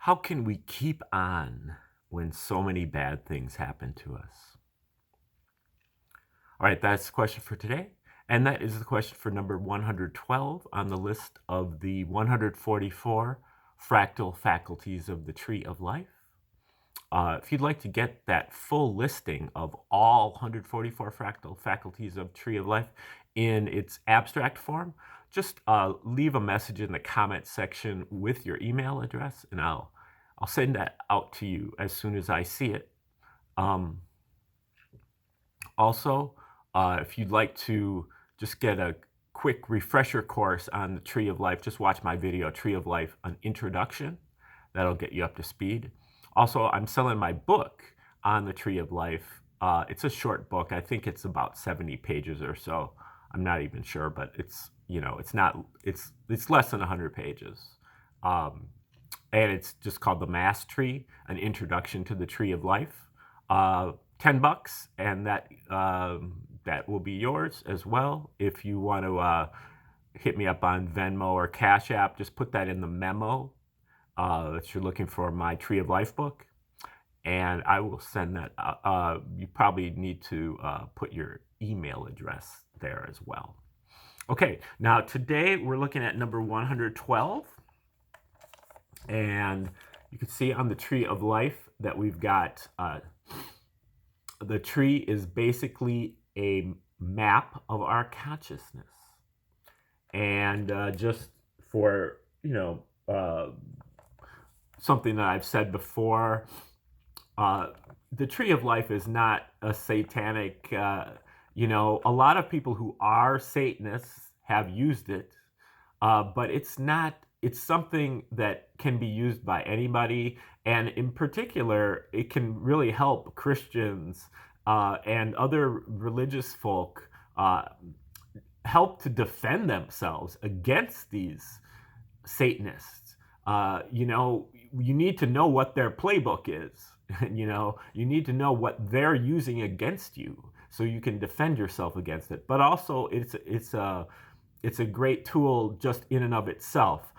How can we keep on when so many bad things happen to us? All right, that's the question for today. And that is the question for number 112 on the list of the 144 fractal faculties of the Tree of Life. If you'd like to get that full listing of all 144 fractal faculties of Tree of Life in its abstract form, just leave a message in the comment section with your email address, and I'll send that out to you as soon as I see it. Also, if you'd like to just get a quick refresher course on the Tree of Life, just watch my video, Tree of Life, an introduction. That'll get you up to speed. Also, I'm selling my book on the Tree of Life. It's a short book. I think it's about 70 pages or so. I'm not even sure, but it's less than 100 pages. And it's just called the MASSTree, an introduction to the Tree of Life. $10, and that will be yours as well. If you want to hit me up on Venmo or Cash App, just put that in the memo that you're looking for my Tree of Life book, and I will send that. You probably need to put your email address there as well. Okay, now today we're looking at number 112, and you can see on the Tree of Life that we've got the tree is basically a map of our consciousness. And just for, something that I've said before, the Tree of Life is not a satanic, a lot of people who are Satanists have used it, but it's not, it's something that can be used by anybody. And in particular, it can really help Christians and other religious folk help to defend themselves against these Satanists. You need to know what their playbook is. You need to know what they're using against you so you can defend yourself against it. But also, it's a great tool just in and of itself.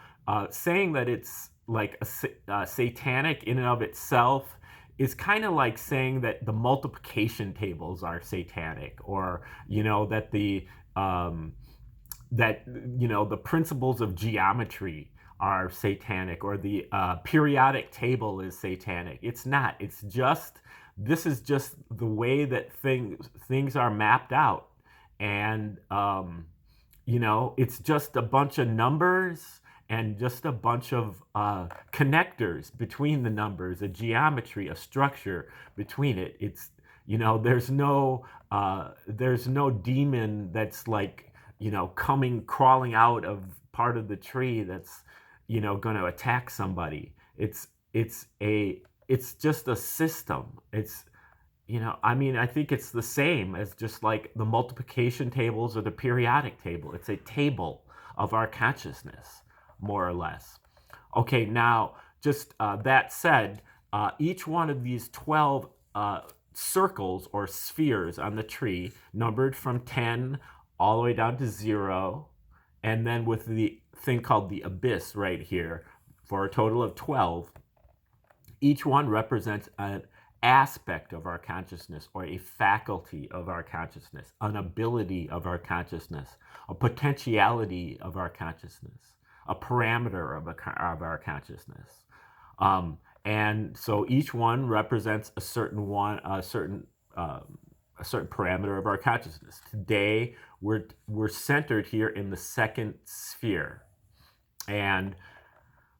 Saying that it's like a satanic in and of itself is kind of like saying that the multiplication tables are satanic, or that the the principles of geometry are satanic, or the periodic table is satanic. It's not. It's just, this is just the way that things are mapped out, and it's just a bunch of numbers and just a bunch of connectors between the numbers, a geometry, a structure between it. It's, there's no demon that's like, crawling out of part of the tree that's, going to attack somebody. It's just a system. It's, I think it's the same as just like the multiplication tables or the periodic table. It's a table of our consciousness, more or less. Okay, now, just that said, each one of these 12 circles or spheres on the tree, numbered from 10 all the way down to 0, and then with the thing called the abyss right here, for a total of 12, each one represents an aspect of our consciousness, or a faculty of our consciousness, an ability of our consciousness, a potentiality of our consciousness, a parameter of our consciousness. And so each one represents a certain parameter of our consciousness. Today, we're centered here in the second sphere. And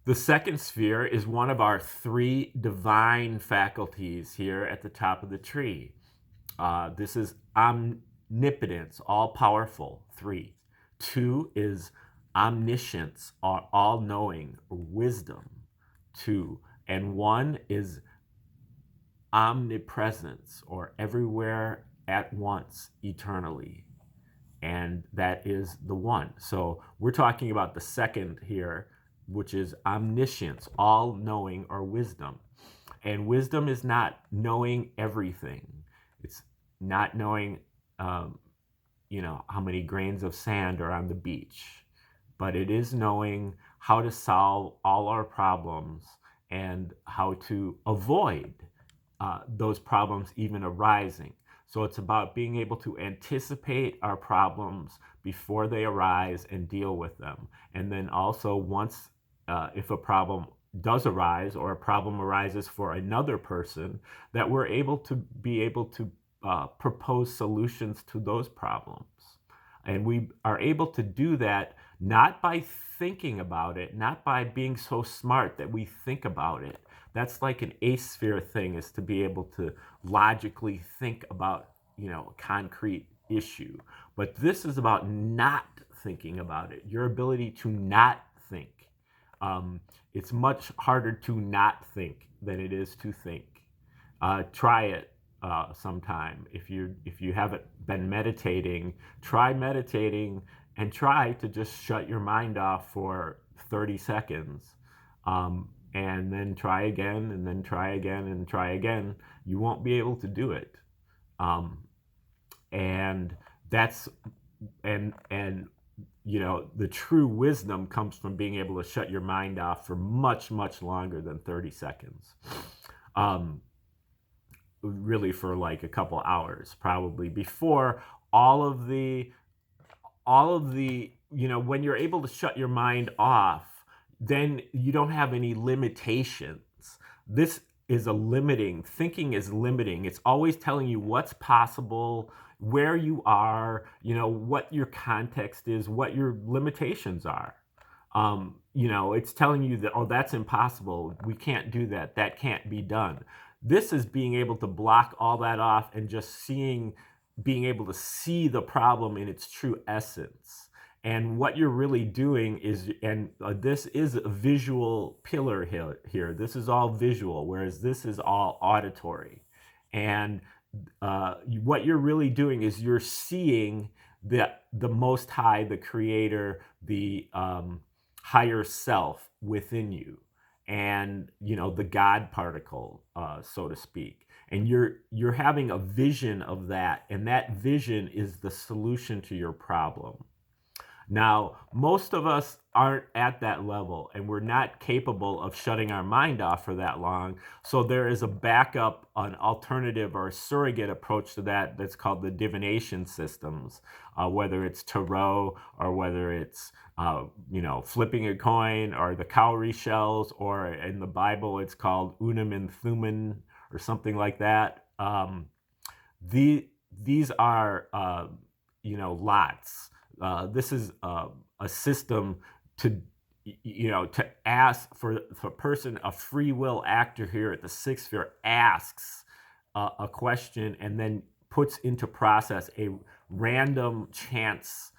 the second sphere is one of our 3 divine faculties here at the top of the tree. This is omnipotence, all-powerful, 3. 2 is omniscience, all-knowing, wisdom, 2. And 1 is omnipresence, or everywhere at once, eternally. And that is the 1. So we're talking about the second here, which is omniscience, all-knowing, or wisdom. And wisdom is not knowing everything. It's not knowing, how many grains of sand are on the beach. But it is knowing how to solve all our problems and how to avoid those problems even arising. So it's about being able to anticipate our problems before they arise and deal with them. And then also once, if a problem does arise or a problem arises for another person, that we're able to propose solutions to those problems. And we are able to do that not by thinking about it, not by being so smart that we think about it. That's like an sphere thing, is to be able to logically think about, a concrete issue. But this is about not thinking about it, your ability to not think. It's much harder to not think than it is to think. Try it sometime. If you haven't been meditating, try meditating and try to just shut your mind off for 30 seconds. And then try again, and then try again, and try again. You won't be able to do it. And that's and the true wisdom comes from being able to shut your mind off for much, much longer than 30 seconds. Really for like a couple hours, probably, before all of the when you're able to shut your mind off, then you don't have any limitations. This is thinking is limiting. It's always telling you what's possible, where you are, what your context is, what your limitations are. It's telling you that, oh, that's impossible. We can't do that. That can't be done. This is being able to block all that off and just being able to see the problem in its true essence. And what you're really doing is, this is a visual pillar here. This is all visual, whereas this is all auditory. And what you're really doing is you're seeing the Most High, the Creator, the higher self within you, and the God particle, so to speak. And you're having a vision of that, and that vision is the solution to your problem. Now, most of us aren't at that level, and we're not capable of shutting our mind off for that long. So there is a backup, an alternative, or a surrogate approach to that that's called the divination systems, whether it's tarot, or whether it's flipping a coin, or the cowrie shells, or in the Bible it's called Unum and Thummim, or something like that. These are lots. This is a system to ask for a person, a free will actor here at the sixth sphere, asks a question and then puts into process a random chance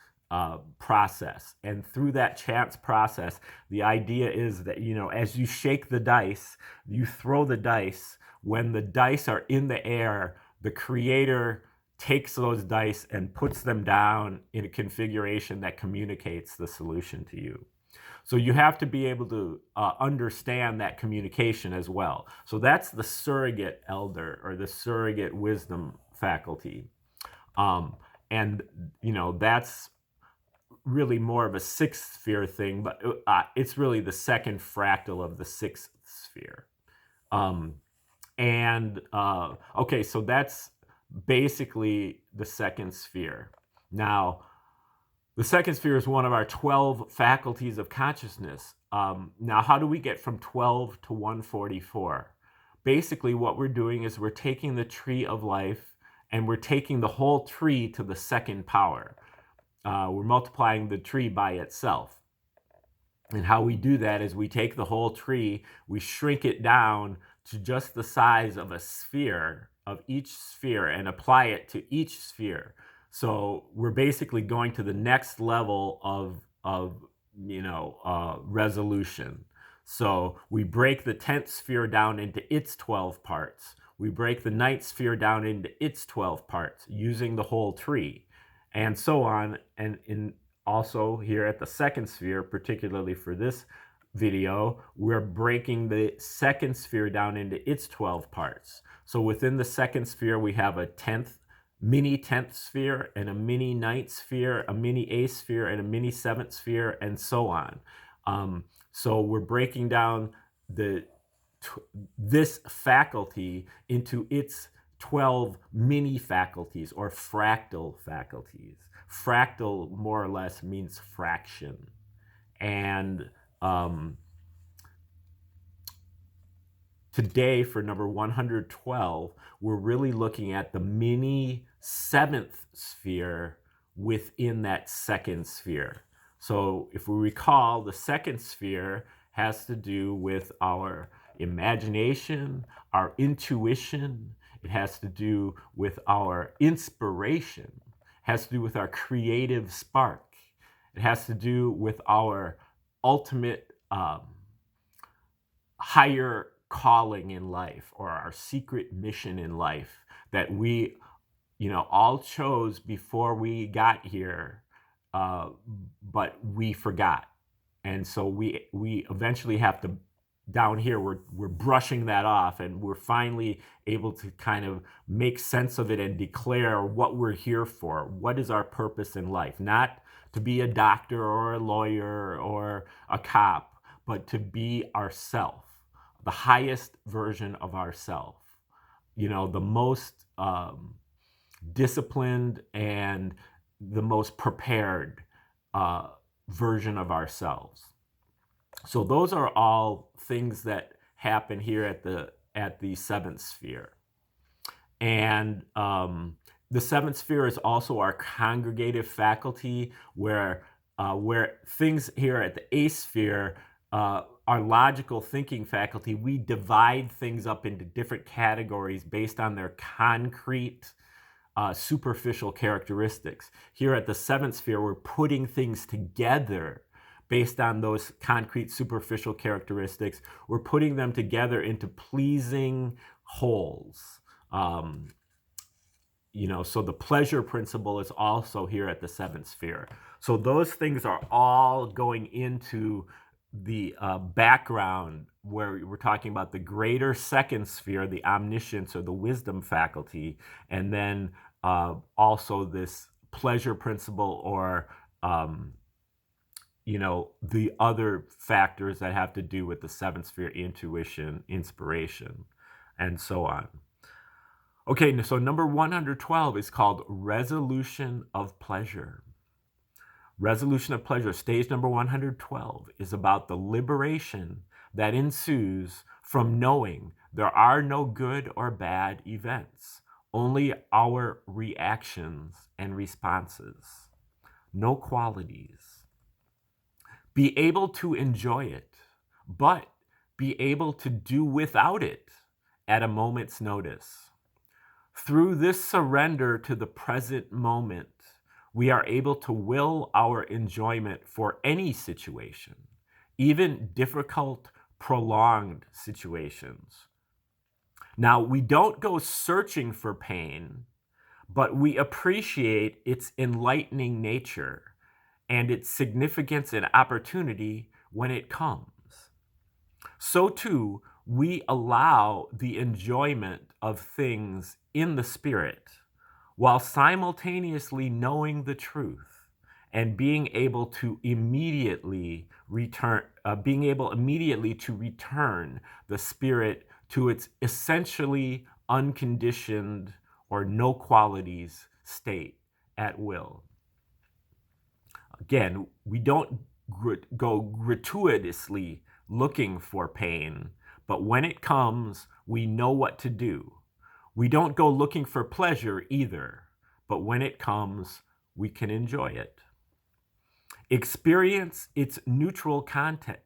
process. And through that chance process, the idea is that, as you shake the dice, you throw the dice. When the dice are in the air, the creator takes those dice and puts them down in a configuration that communicates the solution to you. So you have to be able to understand that communication as well. So that's the surrogate elder, or the surrogate wisdom faculty. And that's really more of a sixth sphere thing, but it's really the second fractal of the sixth sphere. Okay, so that's basically the second sphere. Now, the second sphere is one of our 12 faculties of consciousness. Now, how do we get from 12 to 144? Basically, what we're doing is we're taking the tree of life and we're taking the whole tree to the second power. We're multiplying the tree by itself. And how we do that is we take the whole tree, we shrink it down to just the size of a sphere, of each sphere, and apply it to each sphere. So we're basically going to the next level of resolution. So we break the 10th sphere down into its 12 parts. We break the 9th sphere down into its 12 parts using the whole tree, and so on. And also here at the second sphere, particularly for this video, we're breaking the second sphere down into its 12 parts. So within the second sphere, we have a mini 10th sphere, and a mini 9th sphere, a mini 8th sphere, and a mini 7th sphere, and so on. So we're breaking down the this faculty into its 12 mini faculties or fractal faculties. Fractal more or less means fraction. And today for number 112, we're really looking at the mini seventh sphere within that second sphere. So if we recall, the second sphere has to do with our imagination, our intuition. It has to do with our inspiration. It has to do with our creative spark. It has to do with our ultimate higher calling in life, or our secret mission in life that we, all chose before we got here, but we forgot. And so we eventually have to, down here, we're brushing that off, and we're finally able to kind of make sense of it and declare what we're here for. What is our purpose in life? Not to be a doctor or a lawyer or a cop, but to be ourself, the highest version of ourself, the most disciplined and the most prepared version of ourselves. So those are all things that happen here at the seventh sphere. And the seventh sphere is also our congregative faculty, where things here at the eighth sphere, our logical thinking faculty, we divide things up into different categories based on their concrete, superficial characteristics. Here at the seventh sphere, we're putting things together based on those concrete, superficial characteristics. We're putting them together into pleasing wholes. So the pleasure principle is also here at the seventh sphere. So those things are all going into the background where we're talking about the greater second sphere, the omniscience or the wisdom faculty, and then also this pleasure principle, or the other factors that have to do with the seventh sphere: intuition, inspiration, and so on. Okay, so number 112 is called resolution of pleasure. Resolution of pleasure, stage number 112, is about the liberation that ensues from knowing there are no good or bad events, only our reactions and responses, no qualities. Be able to enjoy it, but be able to do without it at a moment's notice. Through this surrender to the present moment, we are able to will our enjoyment for any situation, even difficult, prolonged situations. Now, we don't go searching for pain, but we appreciate its enlightening nature and its significance and opportunity when it comes. So too, we allow the enjoyment of things in the spirit, while simultaneously knowing the truth and being able to immediately return the spirit to its essentially unconditioned or no qualities state at will. Again, we don't go gratuitously looking for pain, but when it comes, we know what to do. We don't go looking for pleasure either, but when it comes, we can enjoy it. Experience is neutral content.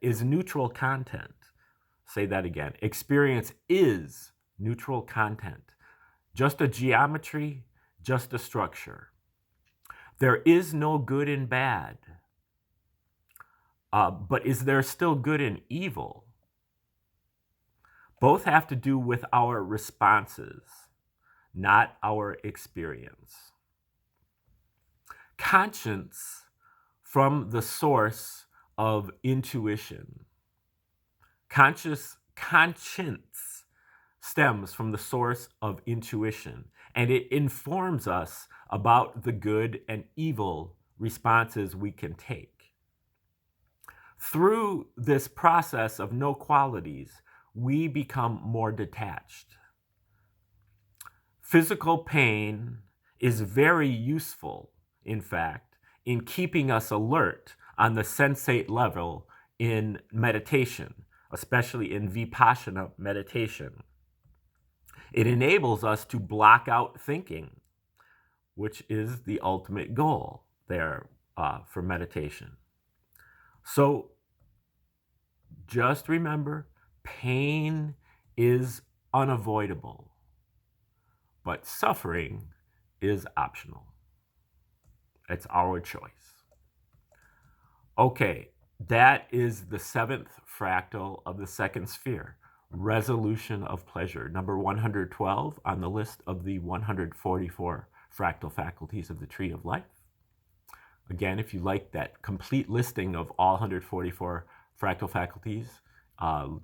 Say that again. Experience is neutral content. Just a geometry, just a structure. There is no good and bad. But is there still good and evil? Both have to do with our responses, not our experience. Conscience from the source of intuition. Conscience stems from the source of intuition, and it informs us about the good and evil responses we can take. Through this process of no qualities, we become more detached. Physical pain is very useful, in fact, in keeping us alert on the sensate level in meditation, especially in vipassana meditation. It enables us to block out thinking, which is the ultimate goal there for meditation. So just remember, pain is unavoidable, but suffering is optional. It's our choice. Okay, that is the 7th fractal of the second sphere, resolution of pleasure, number 112 on the list of the 144 fractal faculties of the Tree of Life. Again, if you like that complete listing of all 144 fractal faculties,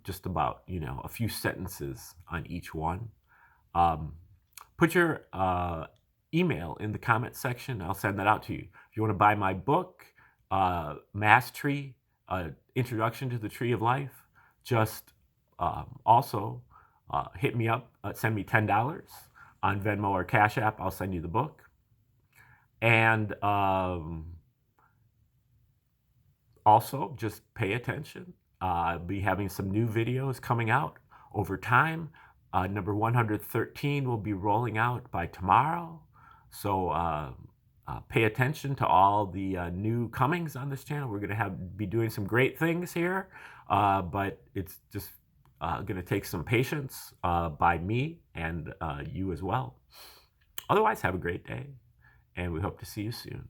just about, a few sentences on each one. Put your email in the comment section. I'll send that out to you. If you want to buy my book, MASSTree, Introduction to the Tree of Life, just also hit me up, send me $10 on Venmo or Cash App. I'll send you the book. And also, just pay attention. I'll be having some new videos coming out over time. Number 113 will be rolling out by tomorrow. So pay attention to all the new comings on this channel. We're going to be doing some great things here, but it's just going to take some patience by me and you as well. Otherwise, have a great day, and we hope to see you soon.